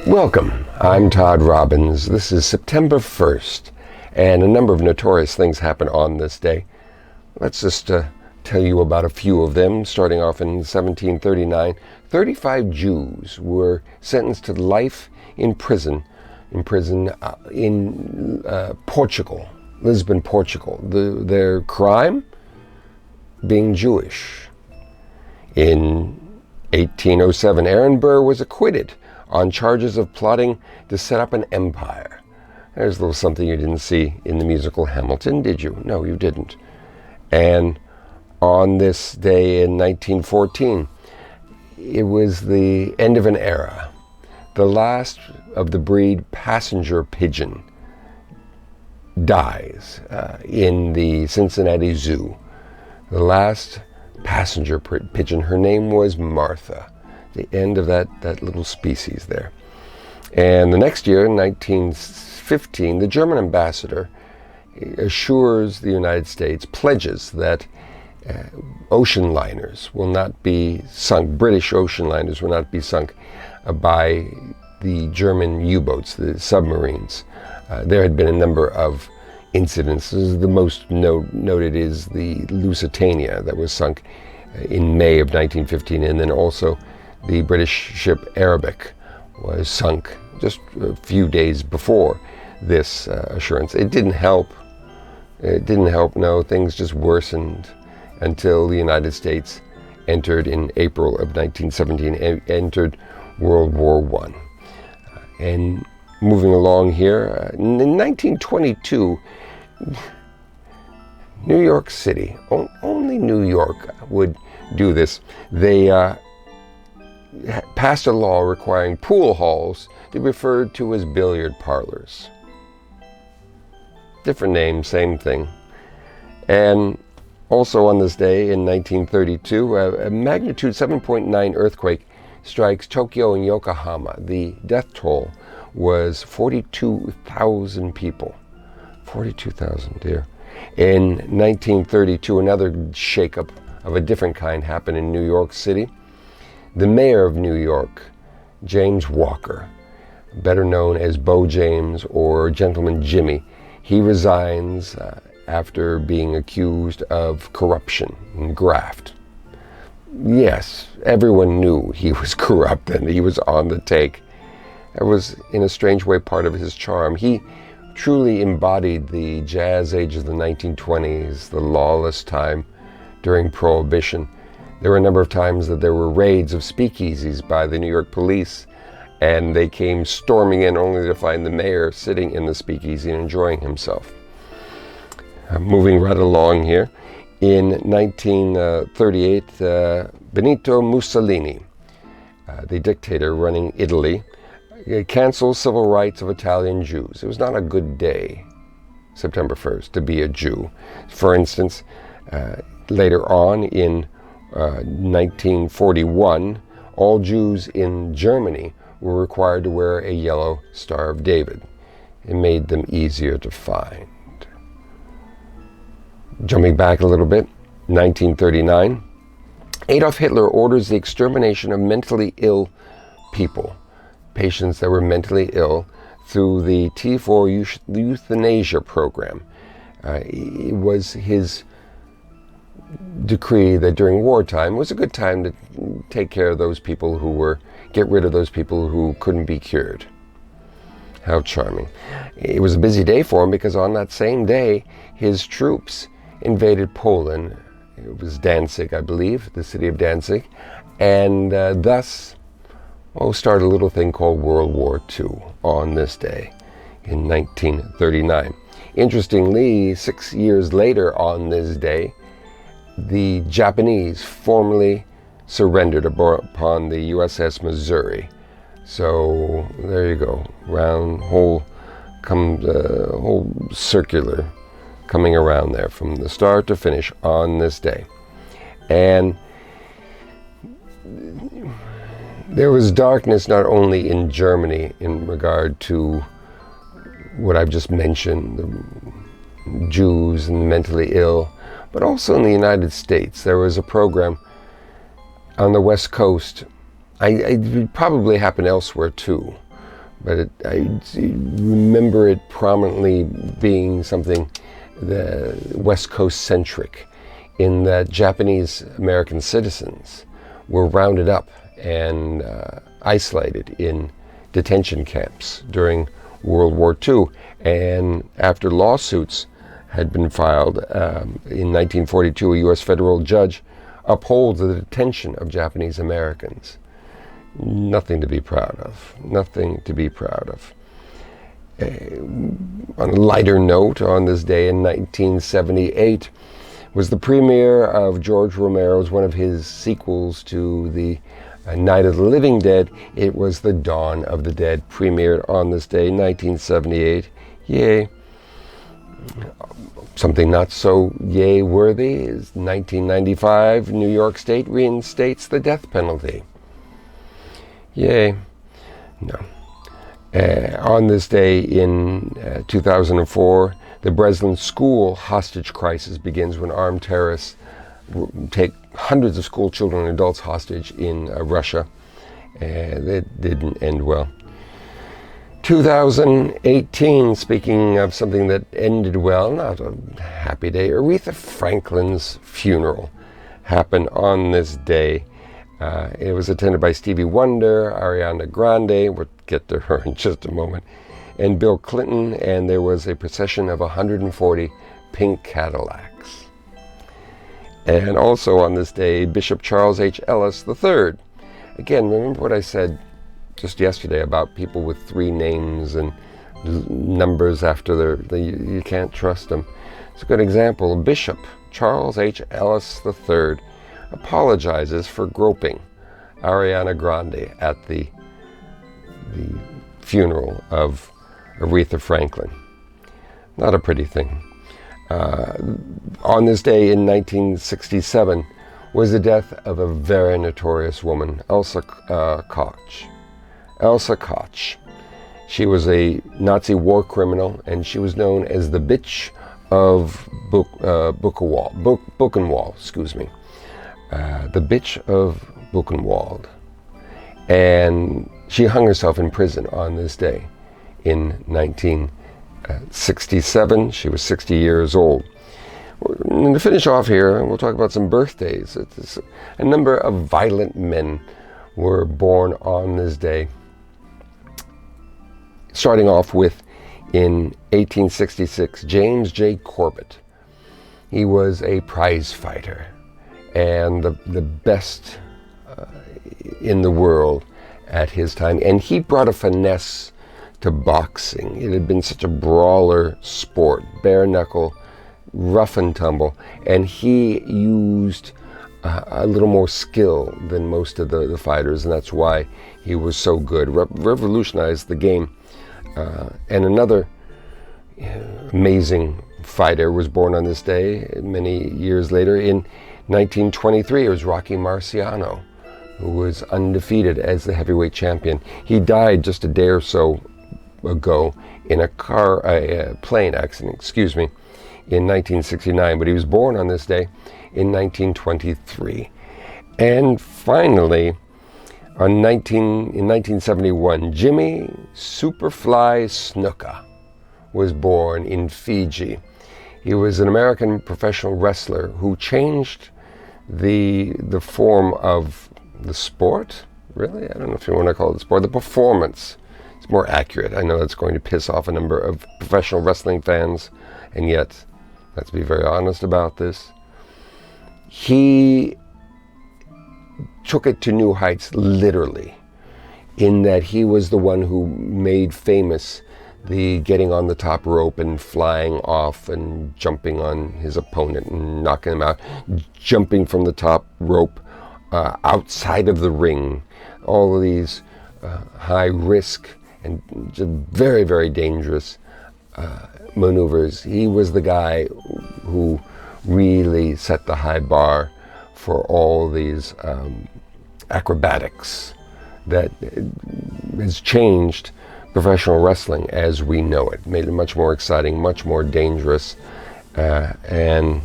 Welcome, I'm Todd Robbins. This is September 1st, and a number of notorious things happen on this day. Let's just tell you about a few of them. Starting off in 1739, 35 Jews were sentenced to life in prison in Portugal, Lisbon, Portugal. Their crime? Being Jewish. In 1807, Aaron Burr was acquitted on charges of plotting to set up an empire. There's a little something you didn't see in the musical Hamilton, did you? No, you didn't. And on this day in 1914, it was the end of an era. The last of the breed passenger pigeon dies in the Cincinnati Zoo. The last passenger pigeon, her name was Martha. The end of that little species there. And the next year, in 1915, the German ambassador assures the United States, pledges that ocean liners will not be sunk, British ocean liners will not be sunk by the German U-boats, the submarines. There had been a number of incidences. The most noted is the Lusitania that was sunk in May of 1915, and then also the British ship Arabic was sunk just a few days before this assurance. It didn't help. No, things just worsened until the United States entered in April of 1917, entered World War I. And moving along here, in 1922, New York City, only New York would do this. They passed a law requiring pool halls to be referred to as billiard parlors. Different name, same thing. And also on this day in 1932, a magnitude 7.9 earthquake strikes Tokyo and Yokohama. The death toll was 42,000 people. 42,000, dear. In 1932, another shakeup of a different kind happened in New York City. The mayor of New York, James Walker, better known as Bo James or Gentleman Jimmy, he resigns after being accused of corruption and graft. Yes, everyone knew he was corrupt and he was on the take. It was, in a strange way, part of his charm. He truly embodied the jazz age of the 1920s, the lawless time during Prohibition. There were a number of times that there were raids of speakeasies by the New York police, and they came storming in only to find the mayor sitting in the speakeasy and enjoying himself. Moving right along here, in 1938, Benito Mussolini, the dictator running Italy, canceled civil rights of Italian Jews. It was not a good day, September 1st, to be a Jew. For instance, later on in 1941, all Jews in Germany were required to wear a yellow Star of David. It made them easier to find. Jumping back a little bit, 1939, Adolf Hitler orders the extermination of mentally ill people, patients that were mentally ill, through the T4 euthanasia program. It was his decree that during wartime was a good time to take care of those people get rid of those people who couldn't be cured. How charming. It was a busy day for him because on that same day, his troops invaded Poland. It was Danzig, I believe, the city of Danzig, and thus started a little thing called World War II on this day in 1939. Interestingly, 6 years later on this day, the Japanese formally surrendered upon the USS Missouri. So there you go, whole circular coming around there from the start to finish on this day. And there was darkness not only in Germany in regard to what I've just mentioned, the Jews and the mentally ill, but also in the United States. There was a program on the West Coast. It probably happened elsewhere too, but I remember it prominently being something the West Coast centric, in that Japanese American citizens were rounded up and isolated in detention camps during World War II. And after lawsuits had been filed in 1942, a U.S. federal judge upholds the detention of Japanese Americans. Nothing to be proud of. Nothing to be proud of. On a lighter note, on this day in 1978 was the premiere of George Romero's, one of his sequels to the Night of the Living Dead. It was The Dawn of the Dead, premiered on this day, 1978. Yay. Something not so yay worthy is 1995, New York State reinstates the death penalty. Yay. No. On this day in 2004, the Breslin school hostage crisis begins when armed terrorists take hundreds of school children and adults hostage in Russia. It didn't end well. 2018, speaking of something that ended well, not a happy day, Aretha Franklin's funeral happened on this day. It was attended by Stevie Wonder, Ariana Grande, we'll get to her in just a moment, and Bill Clinton, and there was a procession of 140 pink Cadillacs. And also on this day, Bishop Charles H. Ellis III. Again, remember what I said just yesterday about people with three names and numbers after you can't trust them. It's a good example. Bishop Charles H. Ellis III apologizes for groping Ariana Grande at the funeral of Aretha Franklin. Not a pretty thing. On this day in 1967 was the death of a very notorious woman, Elsa Koch. Elsa Koch. She was a Nazi war criminal, and she was known as the bitch of Buchenwald, excuse me. The bitch of Buchenwald. And she hung herself in prison on this day in 1967. She was 60 years old. And to finish off here, we'll talk about some birthdays. A number of violent men were born on this day. Starting off with, in 1866, James J. Corbett. He was a prize fighter and the best in the world at his time. And he brought a finesse to boxing. It had been such a brawler sport, bare knuckle, rough and tumble, and he used a little more skill than most of the fighters, and that's why he was so good. Revolutionized the game. And another amazing fighter was born on this day many years later. In 1923, it was Rocky Marciano, who was undefeated as the heavyweight champion. He died just a day or so ago in a plane accident, in 1969, but he was born on this day in 1923. And finally, in 1971, Jimmy Superfly Snuka was born in Fiji. He was an American professional wrestler who changed the form of the sport. Really? I don't know if you want to call it sport. The performance. It's more accurate. I know that's going to piss off a number of professional wrestling fans, and yet, let's be very honest about this. He took it to new heights, literally, in that he was the one who made famous the getting on the top rope and flying off and jumping on his opponent and knocking him out, jumping from the top rope outside of the ring, all of these high risk and very, very dangerous maneuvers. He was the guy who really set the high bar for all these acrobatics that has changed professional wrestling as we know it, made it much more exciting, much more dangerous, and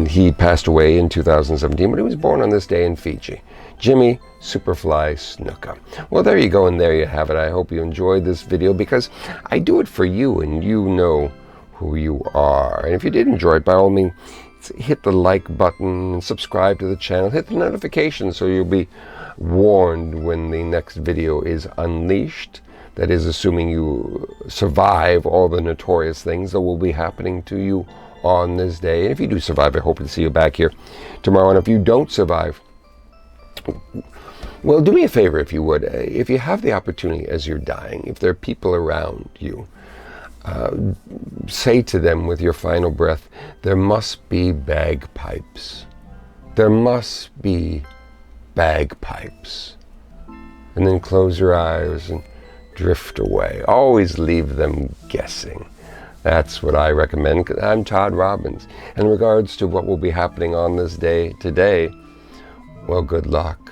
he passed away in 2017, but he was born on this day in Fiji. Jimmy Superfly Snuka. Well, there you go, and there you have it. I hope you enjoyed this video, because I do it for you, and you know who you are. And if you did enjoy it, by all means, hit the like button and subscribe to the channel. Hit the notification so you'll be warned when the next video is unleashed. That is, assuming you survive all the notorious things that will be happening to you on this day. And if you do survive, I hope to see you back here tomorrow. And if you don't survive, well, do me a favor, if you would. If you have the opportunity as you're dying, if there are people around you, say to them with your final breath, there must be bagpipes. There must be bagpipes. And then close your eyes and drift away. Always leave them guessing. That's what I recommend. I'm Todd Robbins. In regards to what will be happening on this day today, well, good luck.